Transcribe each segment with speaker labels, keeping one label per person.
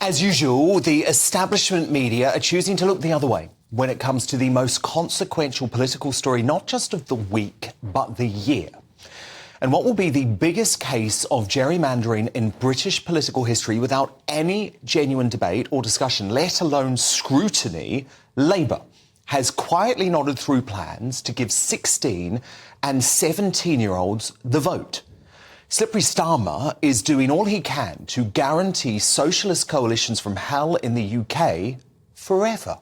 Speaker 1: As usual, the establishment media are choosing to look the other way when it comes to the most consequential political story, not just of the week, but the year. And what will be the biggest case of gerrymandering in British political history without any genuine debate or discussion, let alone scrutiny, Labour has quietly nodded through plans to give 16 and 17-year-olds the vote. Slippery Starmer is doing all he can to guarantee socialist coalitions from hell in the UK forever.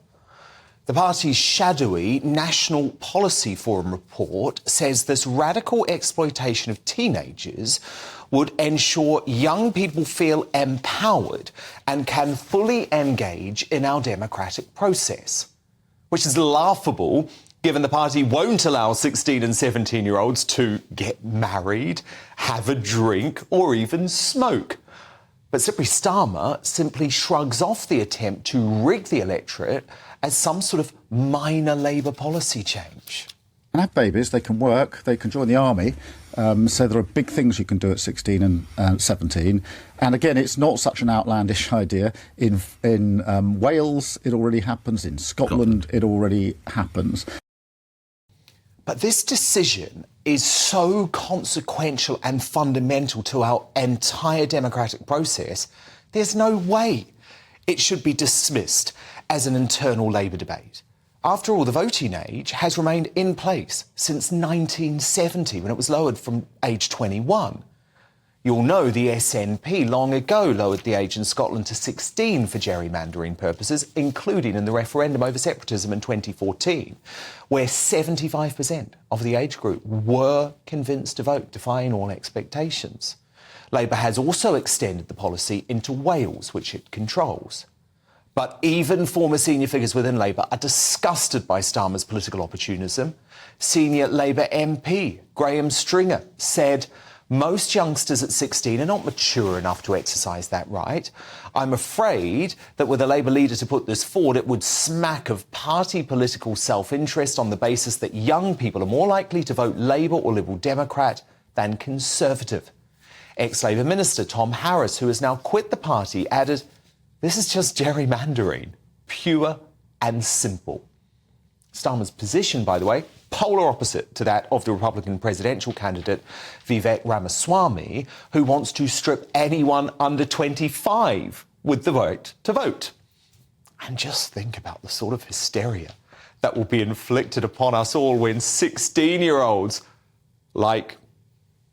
Speaker 1: The party's shadowy National Policy Forum report says this radical exploitation of teenagers would ensure young people feel empowered and can fully engage in our democratic process, which is laughable given the party won't allow 16 and 17-year-olds to get married, have a drink or even smoke. But Slippery Starmer simply shrugs off the attempt to rig the electorate as some sort of minor Labour policy change.
Speaker 2: And have babies, they can work, they can join the army, so there are big things you can do at 16 and 17. And again, it's not such an outlandish idea. In Wales, it already happens. In Scotland, it already happens.
Speaker 1: But this decision is so consequential and fundamental to our entire democratic process, there's no way it should be dismissed as an internal Labour debate. After all, the voting age has remained in place since 1970, when it was lowered from age 21. You'll know the SNP long ago lowered the age in Scotland to 16 for gerrymandering purposes, including in the referendum over separatism in 2014, where 75% of the age group were convinced to vote, defying all expectations. Labour has also extended the policy into Wales, which it controls. But even former senior figures within Labour are disgusted by Starmer's political opportunism. Senior Labour MP Graham Stringer said, "Most youngsters at 16 are not mature enough to exercise that right. I'm afraid that with a Labour leader to put this forward, it would smack of party political self-interest on the basis that young people are more likely to vote Labour or Liberal Democrat than Conservative." Ex-Labour Minister Tom Harris, who has now quit the party, added, "This is just gerrymandering, pure and simple." Starmer's position, by the way, polar opposite to that of the Republican presidential candidate Vivek Ramaswamy, who wants to strip anyone under 25 with the right to vote. And just think about the sort of hysteria that will be inflicted upon us all when 16-year-olds like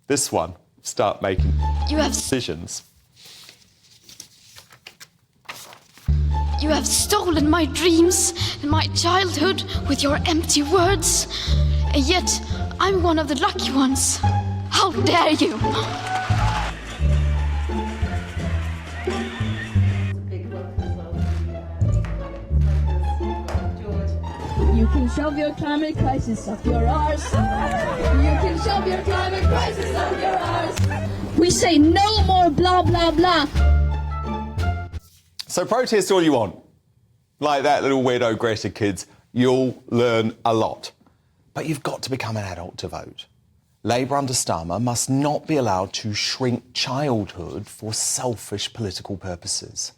Speaker 1: this one start making decisions.
Speaker 3: You have stolen my dreams and my childhood with your empty words. And yet, I'm one of the lucky ones. How dare you?
Speaker 4: You can shove your climate crisis up your arse. You can shove your climate crisis up your arse. We say no more blah, blah, blah.
Speaker 1: So protest all you want. Like that little weirdo Greta kids, you'll learn a lot. But you've got to become an adult to vote. Labour under Starmer must not be allowed to shrink childhood for selfish political purposes.